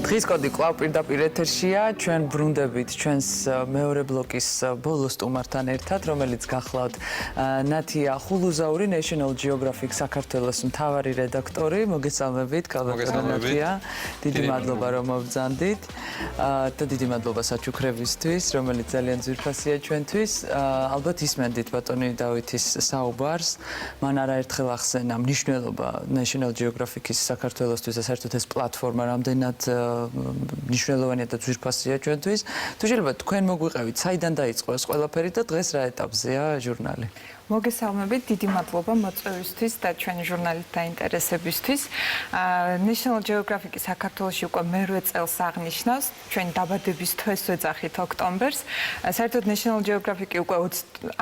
დღის კოდი კვლავ პირდაპირ ეთერშია, ჩვენ ბრუნდებით ჩვენს მეორე ბლოკის ბოლო სტუმართან ერთად, რომელიც გახლავთ ნათია ხულუზაური, National Geographic საქართველოს მთავარი რედაქტორი. მოგესალმებით, კალბატონო ნათია. დიდი მადლობა, რომ მობრძანდით და დიდი მადლობა საჩუქრებისთვის, რომელიც ძალიან ძვირფასია ჩვენთვის. ალბათ ისმენდით ბატონი დავითის საუბარს. მან არაერთხელ ახსენა მნიშვნელობა National Geographic-ის საქართველოსთვის და საერთოდ ეს პლატფორმა რამდენად მნიშვნელოვანია და ძვირფასია ჩვენთვის. თუ შეიძლება თქვენ მოგვიყევით, საიდან დაიწყო ეს ყველაფერი და დღეს რა ეტაპზეა ჟურნალი? მოგესალმებით, დიდი მადლობა მოწვევისთვის და ჩვენი ჟურნალის დაინტერესებისთვის. National Geographic-ი საქართველოში უკვე მერვე წელს აღნიშნავს, ჩვენი დაბადების თვეს ვეძახით ოქტომბერს. საერთოდ National Geographic-ი უკვე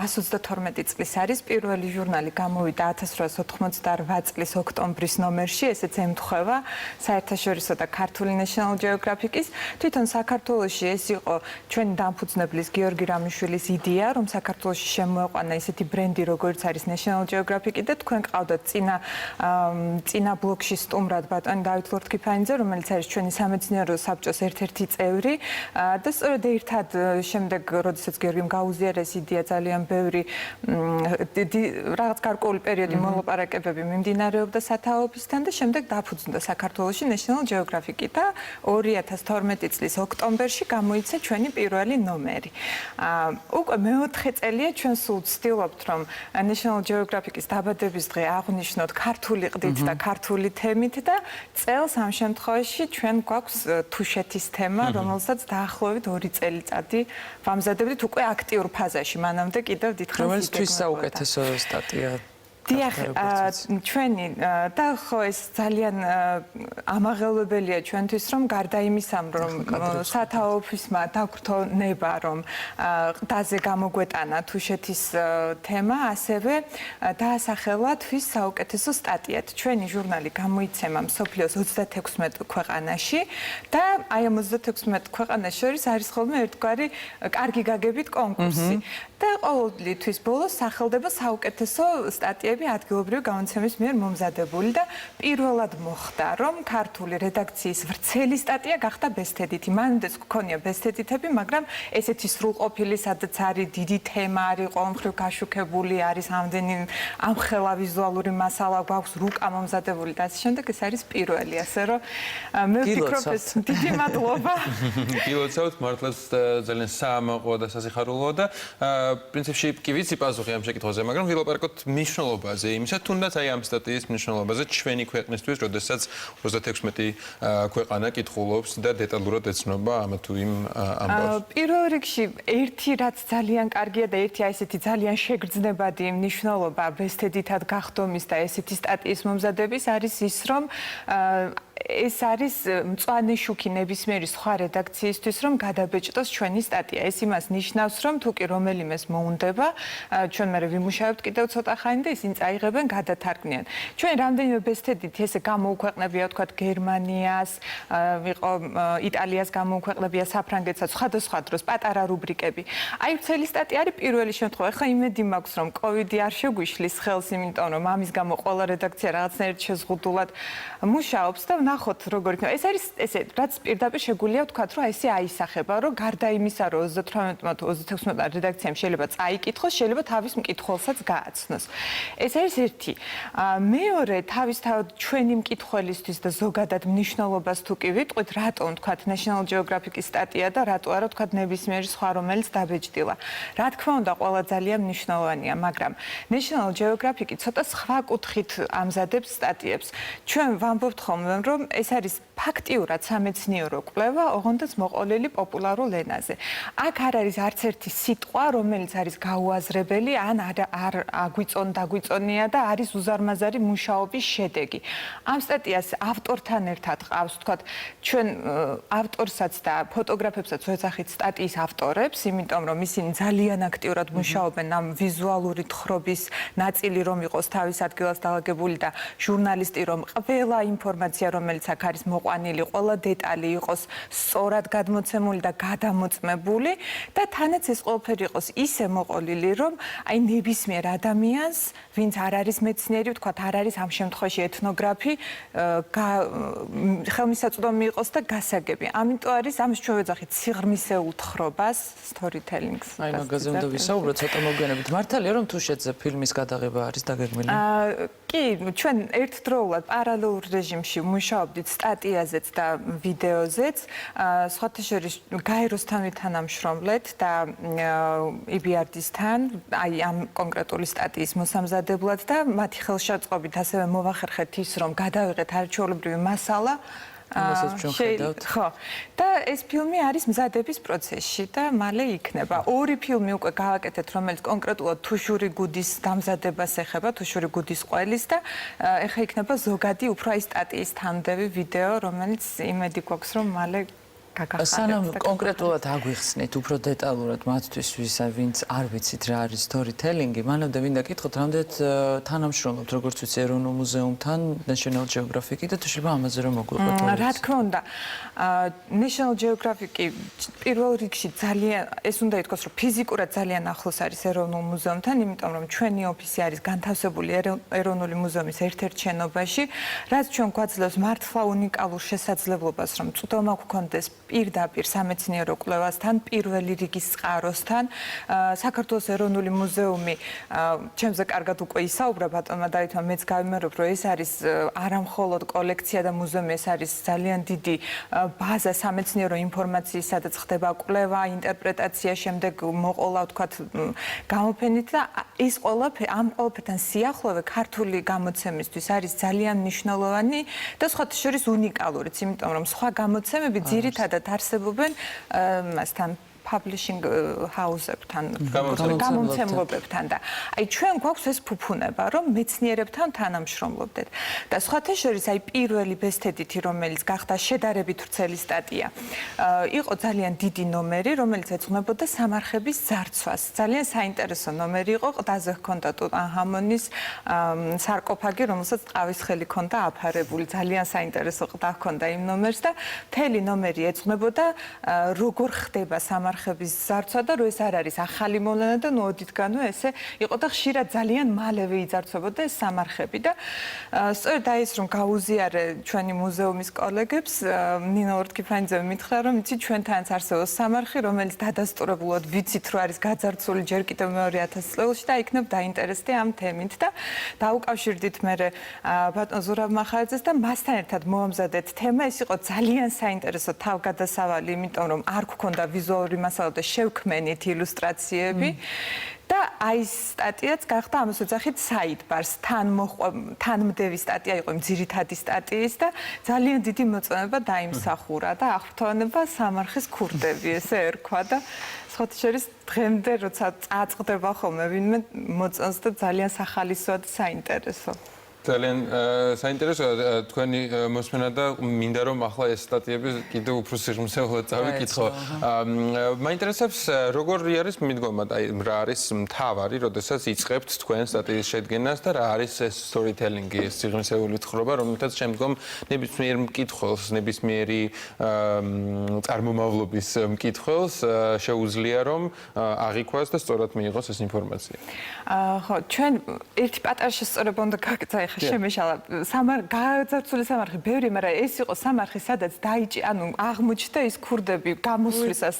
132 წლის არის, პირველი ჟურნალი გამოვიდა 1888 წლის ოქტომბრის ნომერში, ესეც ემთხვევა საერთაშორისო და ქართული National Geographic-ის. თვითონ საქართველოში ეს იყო ჩვენი დამფუძნებლის გიორგი რამიშვილის იდეა, რომ საქართველოში შემოეყვანა ისეთი ბრენდი როგორც არის National Geographic და თქვენ ყავდათ წინა ბლოკში სტუმრად ბატონი დავით ლორთქიფანიძე, რომელიც არის ჩვენი სამეცნიერო საბჭოს ერთ-ერთი წევრი და სწორედ ერთად შემდეგ, როდესაც გიორგიმ გაუზიარეს იდეა, ძალიან ბევრი რაღაც გარკვეული პერიოდი მოლაპარაკებები მიმდინარეობდა სათაობისთან და შემდეგ დაფუძნდა საქართველოში National Geographic და 2012 წლის ოქტომბერში გამოიცა ჩვენი პირველი ნომერი. უკვე მეოთხე წელია ჩვენ სულ ვცდილობთ, რომ National Geographic-ის დაბადების დღე აღვნიშნოთ ქართული ყდით და ქართული თემით და წელს ამ შემთხვევაში ჩვენ გვაქვს თუშეთის თემა, რომელსაც დაახლოებით 2 წელიწადი ვამზადებდით უკვე აქტიურ ფაზაში. მანამდე კიდევ დიდხანს რომელიც თვის საუკეთესო სტატია. დიახ, ჩვენი და ხო ეს ძალიან ამაღელვებელია ჩვენთვის, რომ გარდა იმისა, რომ სათაო ოფისმა დაგვრთო ნება, რომ ყდაზე გამოგვეტანა თუშეთის თემა, ასევე დაასახელა თვის საუკეთესო სტატიად. ჩვენი ჟურნალი გამოიცემა მსოფლიოს 36 ქვეყანაში და აი ამ 36 ქვეყანას შორის არის ხოლმე ერთგვარი კარგი გაგებით კონკურსი. და ყოველთვის ბოლოს სახელდება საუკეთესო სტატიები ადგილობრივი გამოცემის მიერ მომზადებული და პირველად მოხდა, რომ ქართული რედაქციის ვრცელი სტატია გახდა ბესთედითი. მანამდეც გქონია ბესთედითები, მაგრამ ესეთი სრულყოფილი, სადაც არის დიდი თემა, არის ყოველმხრივ გაშუქებული, არის ამდენი ამხელა ვიზუალური მასალა, გვაქვს რუკა მომზადებული და ასე შემდეგ, ეს არის პირველი, ასე რომ მე ვფიქრობ ეს დიდი მადლობა. გილოცავთ, მართლაც ძალიან საამაყო და სასიხარულოა და პრინციპში კი ვიცი პასუხი ამ შეკითხვაზე, მაგრამ ვილაპარაკოთ მნიშვნელობაზე, იმისა თუნდაც აი ამ სტატიის მნიშვნელობაზე ჩვენი ქვეყნისთვის, როდესაც 36 ქვეყანა კითხულობს და დეტალურად ეცნობა ამ თუ იმ ამბავს. პირველ რიგში ერთი რაც ძალიან კარგია და ერთი აი ესეთი ძალიან შეგრძნებადი მნიშვნელობა ბესთედითად გახდომის და ესეთი სტატიის მომზადების არის ის, რომ ეს არის მწვანე შუქი ნებისმიერი სხვა რედაქციისთვის, რომ გადაბეჭდოს ჩვენი სტატია. ეს იმას ნიშნავს, რომ თუ კი რომელიმეს მოუნდება, ჩვენ მე ვიმუშავებთ კიდევ ცოტა ხანი და ისინი წაიღებენ, გადათარგმნიან. ჩვენ რამდენიმე ბესთედით ესე გამოუქვეყნებია, თქვათ, გერმანიას, იყო იტალიას გამოუქვეყნებია, საფრანგეთსაც, სხვადასხვა დროს პატარა რუბრიკები. აი ვრცელი სტატია არის პირველი შემთხვევა. ეხლა იმედი მაქვს, რომ COVID-ი არ შეგვიშლის ხელს, იმიტომ რომ ამის გამო ყველა რედაქცია რაღაცნაირად შეზღუდულად მუშაობს და ნახოთ როგორ იქნება. ეს არის ესე, რაც პირდაპირ შეგვიძლია ვთქვათ, რომ ესე აისახება, რომ გარდა იმისა, რომ 38-36 რედაქციამ შეიძლება წაიკითხოს, შეიძლება თავის მკითხველსაც გააცნოს. ეს არის ერთი. მეორე, თავისთავად ჩვენი მკითხველისთვის და ზოგადად მნიშვნელობას თუ კი ვიტყვით, რატომ ვთქვათ National Geographic-ის სტატია და რატო არა ვთქვათ ნებისმიერი სხვა რომელიც დაბეჭდილა. რა თქმა უნდა, ყველა ძალიან მნიშვნელოვანია, მაგრამ National Geographic-ი ცოტა სხვა კუთხით ამზადებს სტატიებს. ჩვენ ვამბობთ ხოლმე, რომ ეს არის ფაქტიურად სამეცნიერო კვლევა, ოღონდ მოყოლილი პოპულარულ ენაზე. აქ არ არის არც ერთი სიტყვა, რომელიც არის გაუაზრებელი, ან არ დაგვიწონია და არის უზარმაზარი მუშაობის შედეგი. ამ სტატიას ავტორთან ერთად ყავს, ვთქვათ, ჩვენ ავტორსაც და ფოტოგრაფებსაც ვეძახით სტატიის ავტორებს, იმიტომ რომ ისინი ძალიან აქტიურად მუშაობენ ამ ვიზუალური თხრობის ნაწილი რომ იყოს თავის ადგილას დალაგებული და ჟურნალისტი რომ ყველა ინფორმაცია, რომელიც აქ არის მიიყვანილი, ყველა დეტალი იყოს სწორად გადმოცემული და გადამოწმებული და თანაც ეს ყველაფერი იყოს ისე მოყოლილი, რომ აი ნებისმიერ ადამიანს, ვინც არ არის მეცნიერი, ვთქვათ, არ არის ამ შემთხვევაში ეთნოგრაფი, ხელმისაწვდომი იყოს და გასაგები. ამიტომ არის ამის ჩვენ ვეძახით სიღრმისეულ თხრობას, storytelling-ს. აი მაგაზე უნდა ვისაუბროთ ცოტა მოგვიანებით. მართალია რომ თუ შეძე ფილმის გადაღება არის დაგეგმილი? კი, ჩვენ ერთდროულად პარალელურ რეჟიმში მუშაობდით სტატიაზეც და ვიდეოზეც. სხვათა შორის გაეროსთან ვითანამშრომლეთ და EBRD-სთან, აი ამ კონკრეტული სტატიის მოსამზადებლად და მათი ხელშეწყობით ასევე მოვახერხეთ ის, რომ გადავიღეთ არჩეულებრივი მასალა. ხო. და ეს ფილმი არის მზადების პროცესში და მალე იქნება. ორი ფილმი უკვე გავაკეთეთ, რომელიც კონკრეტულად თუშური გუდის დამზადებას ეხება, თუშური გუდის ყველის და ეხა იქნება ზოგადი უფრო აი სტატიის თანმდევი ვიდეო, რომელიც იმედი გვაქვს, რომ მალე სანამ კონკრეტულად აგვიხსნით უფრო დეტალურად მათთვის, ვინც არ ვიცით რა არის storytelling-ი, მანამდე მინდა გითხოთ, რამდენად თანამშრომლობთ, როგორც ვიცი, ეროვნულ მუზეუმთან, National Geographic-ი და თუ შეიძლება ამაზე რომ მოგვიყვეთ. რა თქმა უნდა, National Geographic-ი პირველ რიგში ძალიან, ეს უნდა ითქვას, რომ ფიზიკურად ძალიან ახლოს არის ეროვნულ მუზეუმთან, იმიტომ რომ ჩვენი ოფისი არის განთავსებული ეროვნული მუზეუმის ერთ-ერთ შენობაში, რაც ჩვენ გვაძლევს მართლა უნიკალურ შესაძლებლობას, რომ წვდომა გვქონდეს პირდაპირ სამეცნიერო კვლევასთან, პირველი რიგის წყაროსთან. საქართველოს ეროვნული მუზეუმი ჩემზე კარგად უკვე ისაუბრა ბატონმა დავითმა, მეც გავიმეორებ, რომ ეს არის არა მხოლოდ კოლექცია და მუზეუმი, ეს არის ძალიან დიდი ბაზა სამეცნიერო ინფორმაციის, სადაც ხდება კვლევა, ინტერპრეტაცია, შემდეგ მოყოლა, ვთქვათ, გამოფენით და ეს ყველაფერი ამ ყველაფერთან სიახლოვე ქართული გამოცემისთვის არის ძალიან მნიშვნელოვანი და სხვათა შორის უნიკალურიც, იმიტომ რომ სხვა გამოცემები ძირითადად არსებობენ მასთან publishing house-ებთან, გამომცემლობებთან და აი ჩვენ გვაქვს ეს ფუფუნება, რომ მეცნიერებთან თანამშრომლობდეთ. და სხვათა შორის აი პირველი ბესთედითი, რომელიც გახდა შედარებით ვრცელი სტატია, იყო ძალიან დიდი ნომერი, რომელიც ეძღვნებოდა სამარხების ძარცვას. ძალიან საინტერესო ნომერი იყო, ყდაზე ჰქონდა ტუტანხამონის სარკოფაგი, რომელსაც ტყავის ხელი ჰქონდა აფარებული. ძალიან საინტერესო ყდა ჰქონდა იმ ნომერს და მთელი ნომერი ეძღვნებოდა როგორ ხდება სამარხების ზარცვა და რო ეს არ არის ახალი მოვლენა და ნოდითგანვე ესე იყო და ხშირად ძალიან მალევე იძარცვებოდა ეს სამარხები და სწორედ აი ეს რომ გაუზიარე ჩვენი მუზეუმის კოლეგებს ნინო ორთქიფანიძე მითხრა რომ იცი ჩვენთანაც არსებობს სამარხი რომელიც დადასტურებულად ვიცით რომ არის გაძარცვული ჯერ კიდევ მეორე 1000 წელს და იქნებ დაინტერესდი ამ თემით და დაუკავშირდით მე ბატონ ზურაბ მახარაძეს და მასთან ერთად მოამზადეთ თემა ეს იყო ძალიან საინტერესო თავგადასავალი იმიტომ რომ არ გქონდა ვიზუალური მასალა და შევქმენით ილუსტრაციები და აი სტატიაც გახდა ამას ვეძახით sidebar-ს თანმდევი სტატია იყო იმ ძირითადი სტატიის და ძალიან დიდი მოწონება დაიმსახურა და აღფრთოვანება სამარხის ქურდები ესე ერქვა და სხვათა შორის დღემდე როცა წაწყდება ხოლმე ვინმე მოწონს და ძალიან სახალისოა და საინტერესო ძალიან საინტერესოა თქვენი მოსმენა და მინდა რომ ახლა ეს სტატიები კიდევ უფრო სიღრმისეულად წავიკითხო. მაინტერესებს როგორი არის მიდგომა, აი რა არის მთავარი, როდესაც იწყებთ თქვენ სტატიის შედგენას და რა არის ეს storytelling-ი, ეს სიღრმისეული თხრობა, რომელთაც შემდგომ ნებისმიერ მკითხველს, ნებისმიერი წარმომავლობის მკითხველს შეუძლია რომ აღიქვას და სწორად მიიღოს ეს ინფორმაცია. ხო, ჩვენ ერთი პატარა შესწორება უნდა გაგწაი შემეშალა გაძარცვული სამარხი ბევრი, მაგრამ ეს იყო სამარხი, სადაც ანუ აღმოჩნდა ის ქურდები გამოსვლისას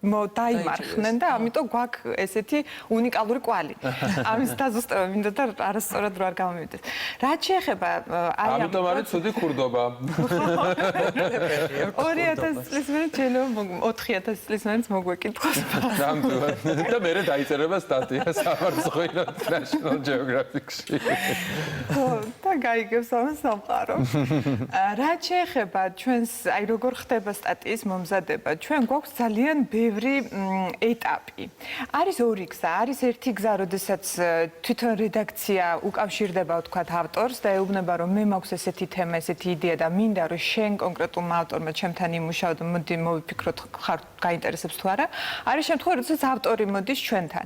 დაიმარხნენ და ამიტომ გვაქვს ესეთი უნიკალური კვალი. ამის დაზუსტება მინდა და არასწორად რო არ გამომივიდეს. რაც შეეხება აი ამიტომ არის ცუდი ქურდობა. 2000 წლის მერე შეიძლება 4000 წლის მერე მოგვეკითხოს. ნამდვილად. და მე დაიწერება სტატია სამარცხვინო National Geographic-ში. და გაიგებს ამას სამყარო. რაც შეეხება ჩვენს აი როგორ ხდება სტატიის მომზადება, ჩვენ გვაქვს ძალიან ბევრი ეტაპი. არის ორი გზა, არის ერთი გზა, როდესაც თვითონ რედაქცია უკავშირდება, ვთქვათ, ავტორს და ეუბნება, რომ მე მაქვს ესეთი თემა, ესეთი იდეა და მინდა, რომ შენ კონკრეტულმა ავტორმა ჩემთან იმუშაო და მოდი მოვიფიქროთ, ხარ გაინტერესებს თუ არა. არის შემთხვევა, როდესაც ავტორი მოდის ჩვენთან.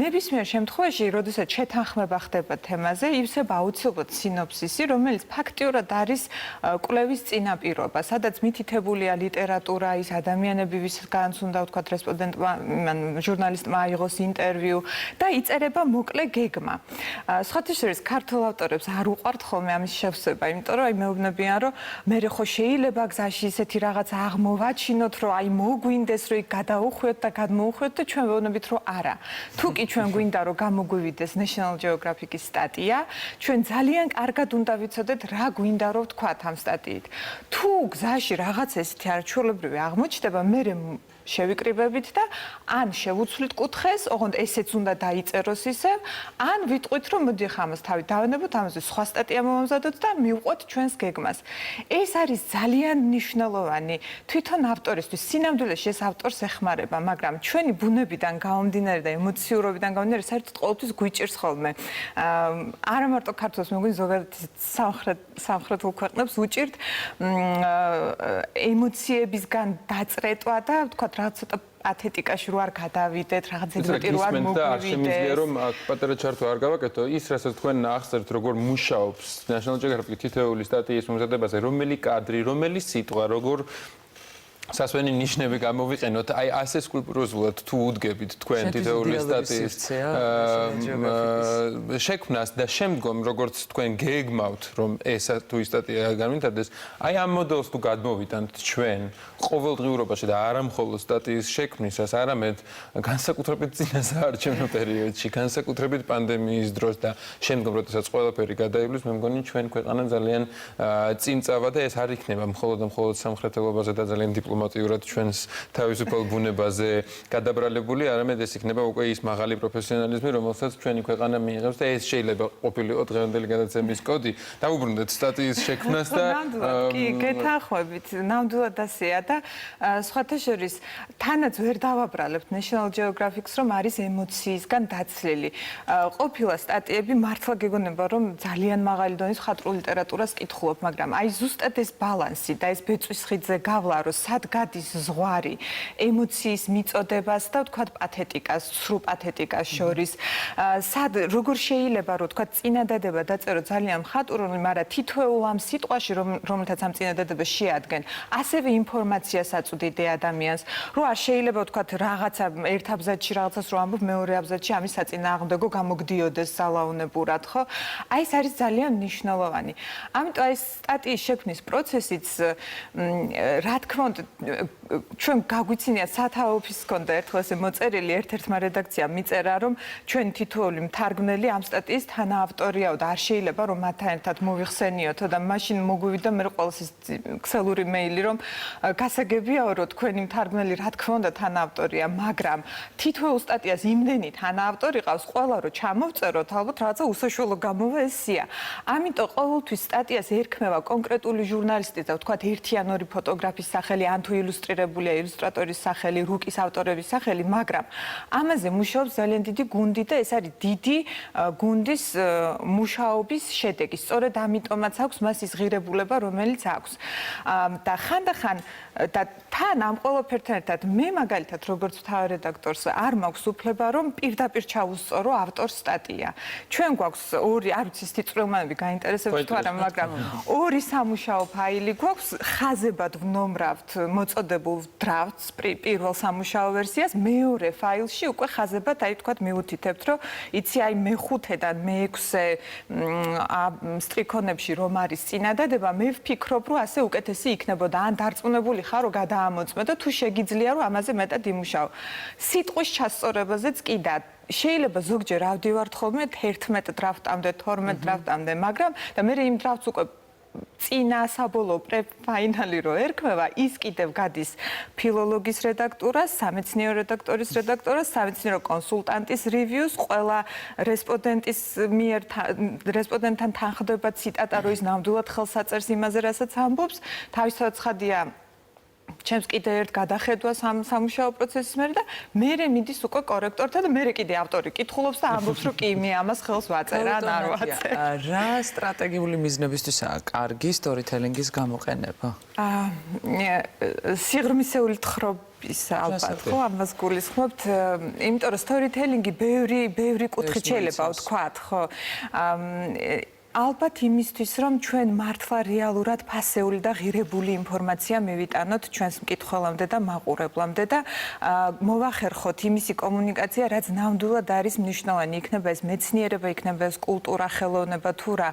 ნებისმიერ შემთხვევაში, როდესაც შეთანხმება ხდება თემაზე, ივსება აუცილებლად სინოფსისი, რომელიც ფაქტიურად არის კვლევის წინაპირობა, სადაც მითითებულია ლიტერატურა, ის ადამიანები, ვისგანაც უნდა ვთქვათ რესპონდენტმა, ჟურნალისტმა აიღოს ინტერვიუ და იწერება მოკლე გეგმა. სხვათა შორის ქართულ ავტორებს არ უყვართ ხოლმე ამის შევსება, იმიტომ რომ მეუბნებიან, რომ მე ხო შეიძლება გზაში ისეთი რაღაც აღმოვაჩინოთ, რომ მოგვინდეს, რომ გადაუხვიოთ და გადმოუხვიოთ და ჩვენ ვეუბნებით, რომ არა. თუ კი ჩვენ გვინდა, რომ გამოგვივიდეს National Geographic-ის სტატია, ჩვენ ძალიან კარგად უნდა ვიცოდეთ, რა გვინდა, რომ ვთქვათ ამ სტატიით. თუ გზაში რაღაც ესეთი არაჩვეულებრივი აღმოჩნდება, მე შევიკრიბებით და ან შევუცვლით კუთხეს, ოღონდ ესეც უნდა დაიწეროს ისევ, ან ვიტყვით, რომ მოდი ხა ამას თავი დავანებოთ, ამაზე სხვა სტატია მომამზადოთ და მივყვოთ ჩვენს გეგმას. ეს არის ძალიან მნიშვნელოვანი თვითონ ავტორისთვის, სინამდვილეში ეს ავტორს ეხმარება, მაგრამ ჩვენი ბუნებიდან გამომდინარე და ემოციურობიდან გამომდინარე, საერთოდ ყოველთვის გვიჭირს ხოლმე. არა მარტო ქართულს, მეგონი ზოგადად სამხრეთულ ქვეყნებს უჭირთ ემოციებისგან დაწრეტვა და ვთქვათ რაღაც ცოტა ათეტიკაში რო არ გადავიდეთ, რაღაც ზედმეტი რო არ მოგვივიდეს. შემიძლია რომ პატარა ჩართვა არ გავაკეთო, ის რასაც თქვენ ახსენებთ, როგორ მუშაობს National Geographic თითოეული სტატიის მომზადებაზე, რომელი კადრი, რომელი სიტყვა, როგორ სასვენი ნიშნები გამოვიყენოთ, აი ასე სკულპტუროზულად თუ უდგებით თქვენ თითოეული სტატიის შექმნას და შემდგომ როგორც თქვენ გეგმავთ, რომ ეს თუ ის სტატია განვითარდეს, აი ამ მოდელს თუ გადმოვიტანთ ჩვენ ყოველდღიურობაში და არა მხოლოდ სტატიის შექმნისას, არამედ განსაკუთრებით წინასაარჩევნო პერიოდში, განსაკუთრებით პანდემიის დროს და შემდგომ როდესაც ყველაფერი გადაივლის, მე მგონი ჩვენ ქვეყანა ძალიან წინ წავა და ეს არ იქნება მხოლოდ სამხრეთელობაზე და ძალიან დიპლომატიურად ჩვენს თავისუფალ ბუნებაზე გადაბრალებული, არამედ ეს იქნება უკვე ის მაღალი პროფესიონალიზმი, რომელსაც ჩვენი ქვეყანა მიიღებს და ეს შეიძლება ყოფილიყო დღევანდელი გადაცემის კოდი. დავუბრუნდეთ სტატიის შექმნას და კი, გეთანხმებით, ნამდვილად ასეა და სხვათა შორის თანაც ვერ დავაბრალებთ National Geographic-ს, რომ არის ემოციისგან დაცლილი. ყოფილა სტატიები მართლა გეგონება, რომ ძალიან მაღალი დონის მხატვრულ ლიტერატურას კითხულობ, მაგრამ აი ზუსტად ეს ბალანსი და ეს ბეწვის ხიდზე გავლა, რომ სად გადის ზღვარი ემოციის მიწოდებას და ვთქვათ პათეტიკას, სრულ პათეტიკას შორის. სად როგორ შეიძლება რომ ვთქვათ წინადადება დაწერო ძალიან მხატვრული, მაგრამ თითოეულ ამ სიტყვაში, რომელთაც ამ წინადადებას შეადგენ, ასევე ინფორმაციას აწვდიდე ადამიანს, რომ არ შეიძლება ვთქვათ რაღაცა ერთ აბზაცში რაღაცას რო ამბობ, მეორე აბზაცში ამის საწინააღმდეგო გამოგდიოდეს სალაუნებურად, ხო? აი ეს არის ძალიან მნიშვნელოვანი. ამიტომ აი სტატიის შექმნის პროცესიც რა თქმა უნდა ჩვენ გაგვიცინია სათავო ოფისს ქონდა ერთხელ ესე მოწერილი ერთ-ერთმა რედაქციამ მიწერა რომ ჩვენ თითოეული მთარგმნელი ამ სტატიის თანაავტორიაო და არ შეიძლება რომ მათთან ერთად მოვიხსენიოთო და მაშინ მოგვივიდა მე ყოველს ის ქსელური მეილი რომ გასაგებიაო რომ თქვენი მთარგმნელი რა თქმა უნდა თანაავტორია მაგრამ თითოეულ სტატიას იმდენი თანაავტორი ყავს ყველა რომ ჩამოვწეროთ ალბათ რაღაცა უსაშუალო გამოვა ეს სია ამიტომ ყოველთვის სტატიას ერქმევა კონკრეტული ჟურნალისტი და ვთქვათ ერთი ან ორი ფოტოგრაფის სახელი ან თუ ილუსტრირებულია ილუსტრატორის სახელი, რუკის ავტორების სახელი, მაგრამ ამაზე მუშაობს ძალიან დიდი გუნდი და ეს არის დიდი გუნდის მუშაობის შედეგი. სწორედ ამიტომაც აქვს მას ის ღირებულება, რომელიც აქვს. და ხანდახან და თან ამ ყველაფერთან ერთად მე მაგალითად როგორც მთავარ რედაქტორს არ მაქვს უფლება რომ პირდაპირ ჩავუსწორო ავტორს სტატია. ჩვენ გვაქვს ორი, არ ვიცი სიტყვამები გაინტერესებთ თუ არა, მაგრამ ორი სამუშაო ფაილი გვაქვს, ხაზებად ვნომრავთ მოწოდებულ დრაფტს პირველ სამუშაო ვერსიას, მეორე ფაილში უკვე ხაზებად აი თქვათ მივუთითებთ, რომ იცი აი მე-5-დან მე-6 სტრიქონებში რომ არის წინადადება, მე ვფიქრობ, რომ ასე უკეთესი იქნებოდა. ან დარწმუნებული ხარ, რომ გადაამოწმე და თუ შეგიძლია, რომ ამაზე მეტად იმუშაო. სიტყვის ჩასწორებაზეც კი და შეიძლება ზოგჯერ ავდივართ ხოლმე 11 დრაფტამდე, 12 დრაფტამდე, მაგრამ და მე იმ დრაფტს უკვე წინა საბოლოო პრეფაინალი რო ერქმევა, ის კიდევ გადის ფილოლოგის რედაქტურას, სამეცნიერო რედაქტორის რედაქტორას, სამეცნიერო კონსულტანტის რივიუს, ყველა რესპონდენტის მიერ რესპონდენტთან თანხდება ციტატა, რო ის ნამდვილად ხელს აწერს იმაზე, რასაც ამბობს. თავისთავად ცხადია ჩემს კიდე ერთ გადახედვას ამ სამუშაო პროცესის მერე და მერე მიდის უკვე კორექტორთან და მერე კიდე ავტორი კითხულობს და ამბობს რომ კი მე ამას ხელს ვაწერ ან არ ვაწერ. რა სტრატეგიული მიზნებისთვისაა კარგი სტორითელინგის გამოყენება? სიღრმისეული თხრობის ალბათ ხო ამას გულისხმობთ, იმიტომ რომ სტორითელინგი ბევრი კუთხით შეიძლება ვთქვათ, ხო. ალბათ იმისთვის, რომ ჩვენ მართლა რეალურად ფასეული და ღირებული ინფორმაცია მივიტანოთ ჩვენს მკითხველამდე და მაყურებლამდე და მოვახერხოთ იმისი კომუნიკაცია, რაც ნამდვილად არის მნიშვნელოვანი. იქნება ეს მეცნიერება, იქნება ეს კულტურა, ხელოვნება თუ რა.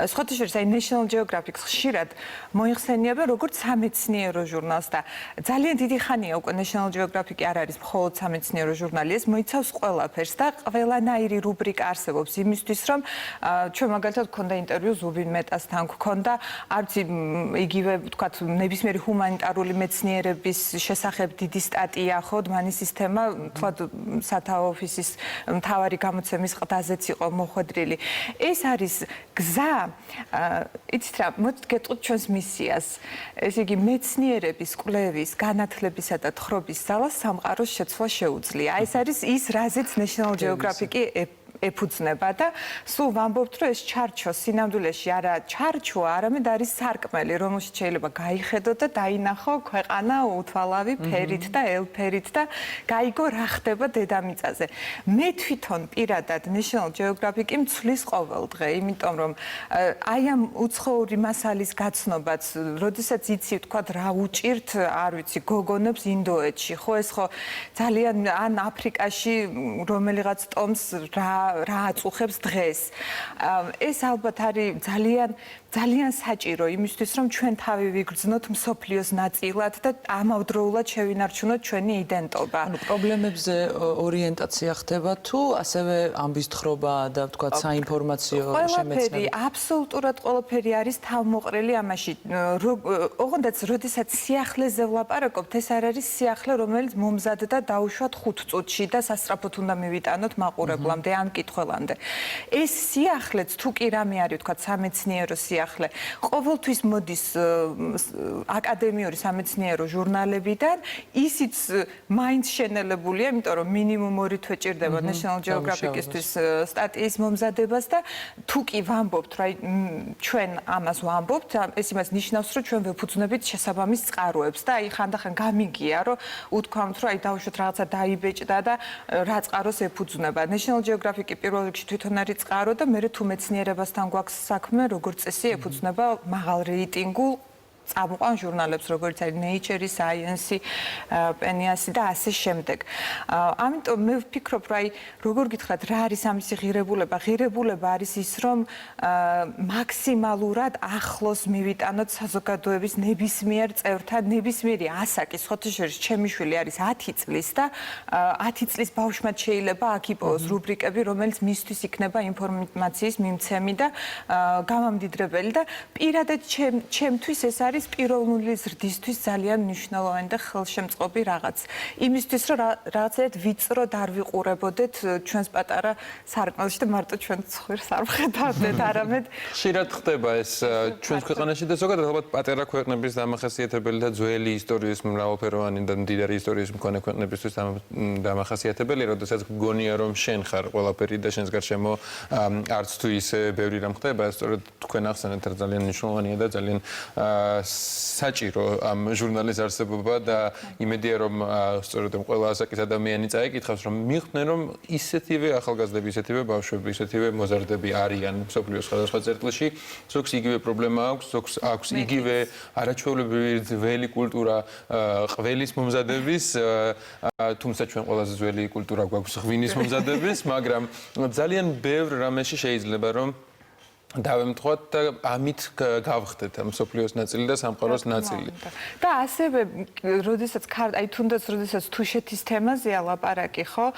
სხვათა შორის, აი National Geographic ხშირად მოიხსენიება როგორც სამეცნიერო ჟურნალს და ძალიან დიდი ხანია უკვე National Geographic არ არის მხოლოდ სამეცნიერო ჟურნალი, ეს მოიცავს ყველაფერს და ყველანაირი რუბრიკა არსებობს იმისთვის, რომ ჩვენ მაგალითად და ინტერვიუ ზუბინ მეტასთან გქონდა, არც იგივე ვთქვათ, ნებისმიერი ჰუმანიტარული მეცნიერების შესახებ დიდი სტატია, ხო, დმანის სისტემა, ვთქვათ, სათაო ოფისის მთავარი გამოცემის ყდაზეც იყო მოხვედრილი. ეს არის გზა, იცით რა, მოდით გეტყვით ჩვენს მისიას. ესე იგი, მეცნიერების, კვლევის, განათლებისა და თხრობის ძალას სამყაროს შეცვლა შეუძლია. ეს არის ის, რაზეც National Geographic-ი ეფუძნება და სულ ვამბობთ, რომ ეს ჩარჩო სინამდვილეში არა ჩარჩოა, არამედ არის სარკმელი, რომელშიც შეიძლება გაიხედო და დაინახო ქვეყანა უთვალავი ფერით და ელფერით და გაიგო რა ხდება დედამიწაზე. მე თვითონ პირადად National Geographic-ი მცლის ყოველ დღე, იმიტომ რომ აი ამ უცხოური მასალის გაცნობაც, როდესაც იცი ვთქვათ რა უჭირთ, არ ვიცი, გოგონებს ინდოეთში, ხო ეს ხო ძალიან ან აფრიკაში რომელიღაც ტომს რა აწუხებს დღეს. ეს ალბათ არის ძალიან საჭირო იმისთვის, რომ ჩვენ თავი ვიგრძნოთ მსოფლიოს ნაწილად და ამავდროულად შევინარჩუნოთ ჩვენი იდენტობა. ანუ პრობლემებზე ორიენტაცია ხდება თუ ასევე ამბის თხრობა და ვთქვათ საინფორმაციო შემეცნება? ყველაფერი, აბსოლუტურად ყველაფერი არის თავმოყრილი ამაში. ოღონდაც, როდესაც სიახლეზე ვლაპარაკობთ, ეს არ არის სიახლე, რომელიც მომზადდა დაუშვათ 5 წუთში და სასწრაფოდ უნდა მივიტანოთ მაყურებლამდე ან მკითხველამდე. ეს სიახლეც თუ კი რამე არის, ვთქვათ, სამეცნიერო სიახლე, ყოველთვის მოდის აკადემიური სამეცნიერო ჟურნალებიდან, ისიც მაინც შენელებულია, იმიტომ რომ მინიმუმ 2 თვე ჭირდება National Geographic-ისთვის სტატიის მომზადებას და თუ კი ვამბობთ, რა ჩვენ ამას ვამბობთ, ეს იმას ნიშნავს, რომ ჩვენ ვეფუძნებით შესაბამის წყაროებს და აი ხანდახან გამიგია, რომ უთქვამთ, რომ აი დაუშვათ რაღაცა დაიბეჭდა და რა წყაროს ეფუძნება. National Geographic-ი პირველ რიგში თვითონ არის წყარო და მე თუ მეცნიერებასთან გვაქვს საქმე, როგორც წესი ეფუძნება მაღალ რეიტინგულ წამყვან ჟურნალებს, როგორც არის Nature, Science, PNAS და ასე შემდეგ. ამიტომ მე ვფიქრობ, რომ აი როგორ გითხრათ, რა არის ამისი ღირებულება? ღირებულება არის ის, რომ მაქსიმალურად ახლოს მივიტანოთ საზოგადოების ნებისმიერ წევრთან, ნებისმიერი ასაკის, ხოთა შორის ჩემი შვილი არის 10 წლის და 10 წლის ბავშვმაც შეიძლება აქ იპოვოს რუბრიკები, რომელიც მისთვის იქნება ინფორმაციის მიმცემი და გამამდიდრებელი და პირადად ჩემთვის ეს არის პიროვნული ზრდისთვის ძალიან მნიშვნელოვანი და ხელშემწყობი რაღაც. იმისთვის, რომ რაღაცეთ ვიწროდ არ ვიყურებოდეთ ჩვენს პატარა სარკმელში და მარტო ჩვენ ცხვირს არ ვხედავდეთ, არამედ ხშირად ხდება ეს ჩვენს ქვეყანაში და ზოგადად ალბათ პატარა ქვეყნების დამახასიათებელი და ძველი ისტორიის მრავალფეროვანი და მდიდარი ისტორიის მქონე ქვეყნებისთვის დამახასიათებელი, როდესაც გგონია რომ შენ ხარ ყველაფერი და შენს გარშემო არც თუ ისე ბევრი რამ ხდება, სწორედ თქვენ ახსენეთ რა ძალიან მნიშვნელოვანია და ძალიან საჭირო ამ ჟურნალის არსებობა და იმედია რომ სწორედ ყველა ასაკის ადამიანი წაიკითხავს რომ მიხვდნენ რომ ისეთივე ახალგაზრდები, ისეთივე ბავშვები, ისეთივე მოზარდები არიან მსოფლიოს სხვადასხვა წერტილში, ზოგს იგივე პრობლემა აქვს, ზოგს აქვს იგივე არაჩვეულებრივი ძველი კულტურა ყველის მომზადების, თუმცა ჩვენ ყველაზე ძველი კულტურა გვაქვს ღვინის მომზადების, მაგრამ ძალიან ბევრ რამეში შეიძლება რომ დავემთხოთ და ამით გავხდეთ მსოფლიოს ნაწილი და სამყაროს ნაწილი. და ასევე, როდესაც აი თუნდაც როდესაც თუშეთის თემაზეა ლაპარაკი, ხო?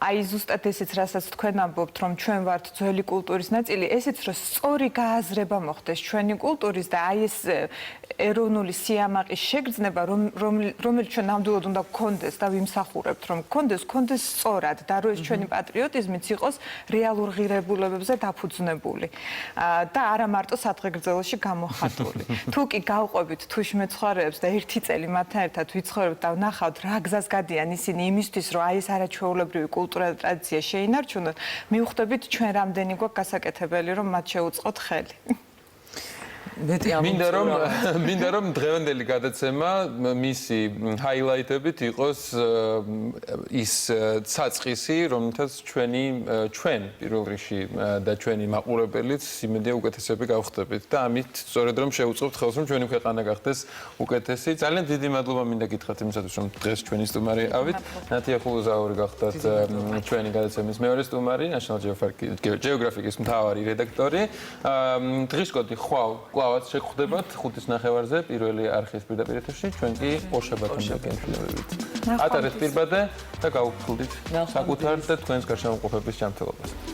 აი ზუსტად ესეც რასაც თქვენ ამბობთ, რომ ჩვენ ვართ ძველი კულტურის ნაწილი, ესეც რომ სწორი გააზრება მოხდეს ჩვენი კულტურის და აი ეს ეროვნული სიამაყის შეგრძნება, რომელიც ჩვენ ნამდვილად უნდა გქონდეს და ვიმსახურებთ, რომ გქონდეს სწორად და რომ ეს ჩვენი პატრიოტიზმიც იყოს რეალურ ღირებულებებზე დაფუძნებული. და არა მარტო სადღეგრძელოში გამოხატული. თუ კი გავყვებით თუშმეცხვარეებს და ერთი წელი მათთან ერთად ვიცხოვრებთ და ვნახავთ რა გზას გადიან ისინი იმისთვის, რომ აი ეს არაჩვეულებრივი კულტურა და ტრადიცია შეინარჩუნოთ, მივხვდებით ჩვენ რამდენი გვაქვს გასაკეთებელი, რომ მათ შეუწყოთ ხელი. მინდა რომ დღევანდელი გადაცემა მისი ჰაილაიტებით იყოს ის საწყისი, რომელთაც ჩვენ პირველ რიგში და ჩვენი მაყურებელიც იმედია უკეთესები გავხდებით და ამით სწორედ რომ შევუწყობთ ხელს რომ ჩვენი ქვეყანა გახდეს უკეთესი. ძალიან დიდი მადლობა მინდა გითხრათ იმისათვის რომ დღეს ჩვენი სტუმარი ავით. ნათია ხულუზაური გახდათ ჩვენი გადაცემის მეორე სტუმარი, National Geographic-ის მთავარი რედაქტორი. დღისკოთი ხვალ კლავაც შეგხვდებათ 5:30-ზე პირველი არხის პირდაპირ ეთერში, ჩვენ კი ორშაბათამდე გემშვიდობებით. ატარეთ პირბადე და გავუხსნით საკუთარ და თქვენს გარშემოყოფების ჯანმრთელობას.